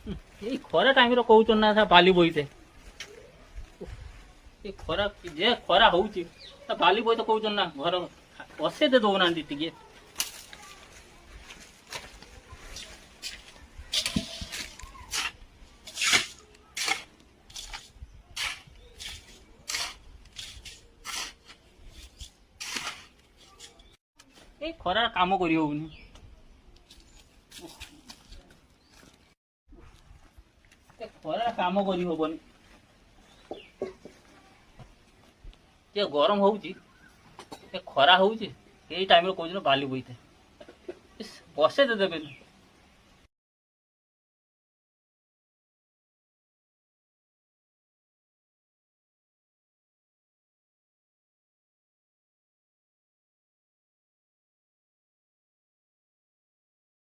ଏଇ ଖରା ଟାଇମରେ କହୁଛ ନା ବାଲି ବୋଇତେ ଏ ଖରା ଯେ ଖରା ହଉଛି ବାଲି ବୋଇତେ କହୁଛ ନା ଘର ବସେଇତେ ଦଉନାହାନ୍ତି ଟିକେ। ଏଇ ଖରାରେ କାମ କରି ହଉନି। ଖରାରେ କାମ କରି ହବନି, ଟିକେ ଗରମ ହଉଛି, ଖରା ହଉଛି, ଏଇ ଟାଇମରେ କହୁଛନ୍ତି ବାଲି ବୋଇତେ ବସେଇତେ ଦେବେନି।